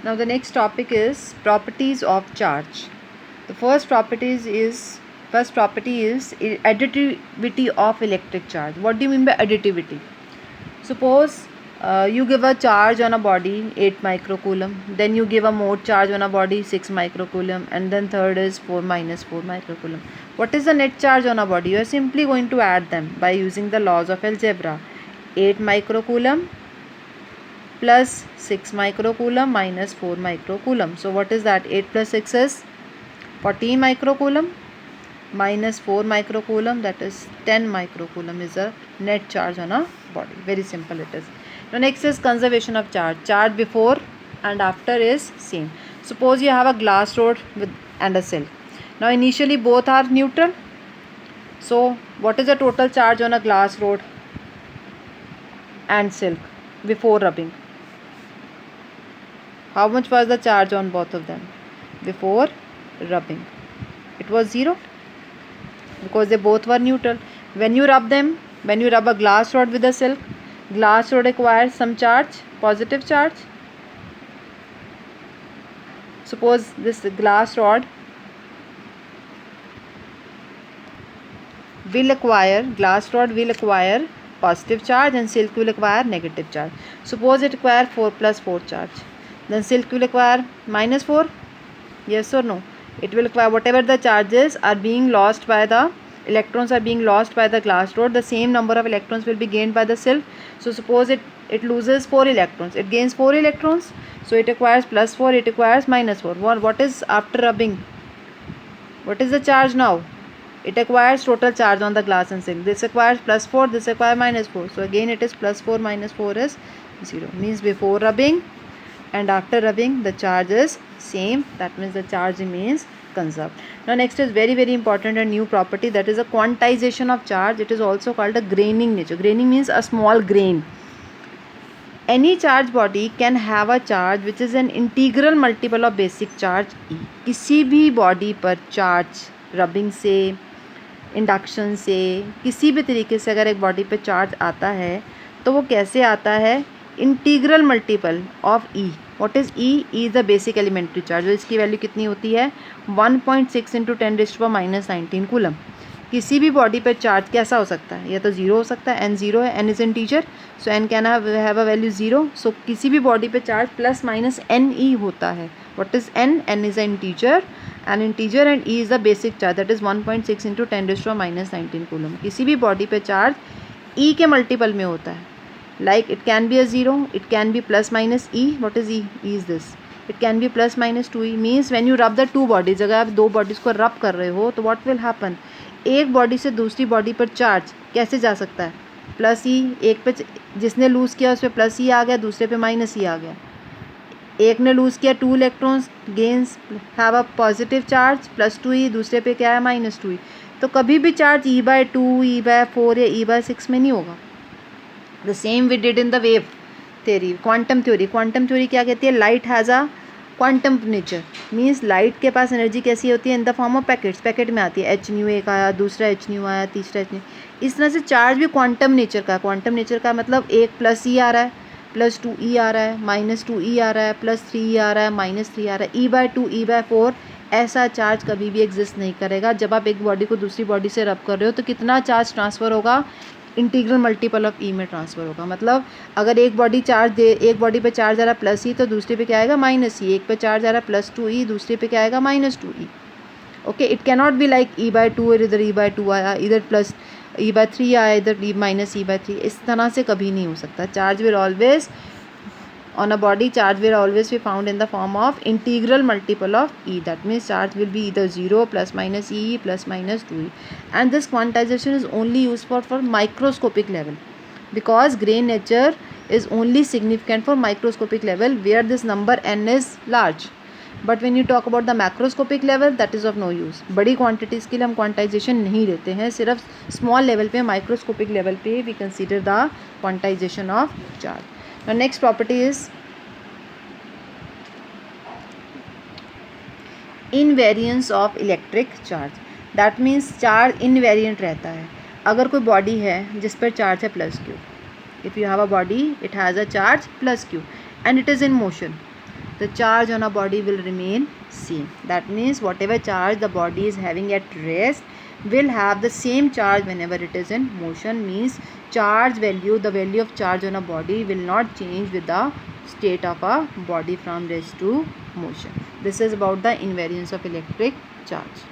Now the next topic is properties of charge. The first property is additivity of electric charge. What do you mean by additivity? Suppose you give a charge on a body 8 microcoulomb, then you give a more charge on a body 6 microcoulomb, and then third is 4 minus 4 microcoulomb. What is the net charge on a body? You are simply going to add them by using the laws of algebra. 8 microcoulomb plus 6 microcoulomb minus 4 microcoulomb. So what is that? 8 plus 6 is 14 microcoulomb minus 4 microcoulomb, that is 10 microcoulomb is a net charge on a body. Very simple it is. Now next is conservation of charge. Charge before and after is same. Suppose you have a glass rod and a silk. Now initially both are neutral. So what is the total charge on a glass rod and silk before rubbing? How much was the charge on both of them before rubbing? It was 0 because they both were neutral. When you rub them, when you rub a glass rod with a silk, glass rod acquires some charge, positive charge. Suppose this glass rod will acquire positive charge and silk will acquire negative charge. Suppose it acquire 4 plus 4 charge, then silk will acquire minus 4. Yes or no? It will acquire whatever the charges are being lost by the electrons are being lost by the glass rod, the same number of electrons will be gained by the silk. So suppose it loses 4 electrons, it gains 4 electrons, so it acquires plus 4, it acquires minus 4. What is after rubbing? What is the charge now? It acquires total charge on the glass and silk. This acquires plus 4, this acquires minus 4. So again it is plus 4 minus 4 is 0. Means before rubbing and after rubbing the charge is same. That means the charge remains conserved. Now next is very important, a new property, that is a quantization of charge. It is also called a graining nature. Graining means a small grain. Any charge body can have a charge which is an integral multiple of basic charge E. किसी भी body पर charge rubbing से, induction से, किसी भी तरीके से अगर एक बॉडी पे चार्ज आता है तो वो कैसे आता है? Integral multiple of e. What is e? E is the basic elementary charge. इसकी वैल्यू कितनी होती है? 1.6 इंटू 10⁻⁹ कूलम. किसी भी बॉडी पर चार्ज कैसा हो सकता है? या तो 0 हो सकता है, n 0 है, n is integer, so n can have a value 0. सो किसी भी बॉडी पे चार्ज प्लस माइनस n ई होता है. What is n? n is a integer, and e is the basic charge, that is 1.6 into 10⁻⁹ coulomb. किसी भी body पे charge e के multiple में होता है. Like it can be a 0, it can be plus minus e. What is e? E is this. It can be plus minus 2e. Means when you rub the two bodies, अगर आप दो bodies को रब कर रहे हो तो what will happen? एक बॉडी से दूसरी बॉडी पर चार्ज कैसे जा सकता है? प्लस ई. एक पे जिसने लूज़ किया उस पर प्लस ई आ गया, दूसरे पे माइनस ई आ गया. एक ने लूज़ किया 2 electrons, gains have a positive charge plus 2e, दूसरे पे क्या है? Minus 2e. तो कभी भी चार्ज e/2, e/4 या e/6 में नहीं होगा. The same we did in the wave theory, quantum theory. Quantum theory क्या कहती है? Light has a quantum nature. Means light के पास एनर्जी कैसी होती है? In the form of packets. Packet में आती है. h nu एक आया, दूसरा h nu आया, तीसरा h nu. इस तरह से चार्ज भी क्वांटम नेचर का. क्वांटम नेचर का मतलब एक प्लस ई आ रहा है, प्लस 2e आ रहा है, माइनस 2e आ रहा है, प्लस 3e आ रहा है, माइनस 3 आ रहा है. e/2, e/4 ऐसा चार्ज कभी भी एग्जिस्ट नहीं करेगा. जब आप एक बॉडी को दूसरी बॉडी से रब कर रहे हो तो कितना चार्ज ट्रांसफ़र होगा? इंटीग्रल मल्टीपल ऑफ ई में ट्रांसफ़र होगा. मतलब अगर एक बॉडी पे चार्ज आ रहा है प्लस ई तो दूसरे पे क्या आएगा? माइनस ई. एक पे चार्ज आ रहा है प्लस 2e, दूसरे पे क्या आएगा? Minus 2e. Okay, it can not be like e/2 और इधर e/2 आया, इधर प्लस e/3 आया, इधर माइनस e/3. इस तरह से कभी नहीं हो सकता. Charge will always on a body, charge will always be found in the form of integral multiple of E. That means charge will be either 0, plus minus E, plus minus 2E. And this quantization is only used for microscopic level, because grain nature is only significant for microscopic level where this number n is large. But when you talk about the macroscopic level, that is of no use. बड़ी quantities के लिए हम quantization नहीं लेते हैं. सिर्फ small level पे, microscopic level पे we consider the quantization of charge. Now next property is invariance of electric charge. That means charge invariant रहता है. अगर कोई बॉडी है जिस पर चार्ज है +q, if you have a body it has a charge +q and it is in motion, the charge on a body will remain same. That means whatever charge the body is having at rest will have the same charge whenever it is in motion. Means charge value, the value of charge on a body will not change with the state of a body from rest to motion. This is about the invariance of electric charge.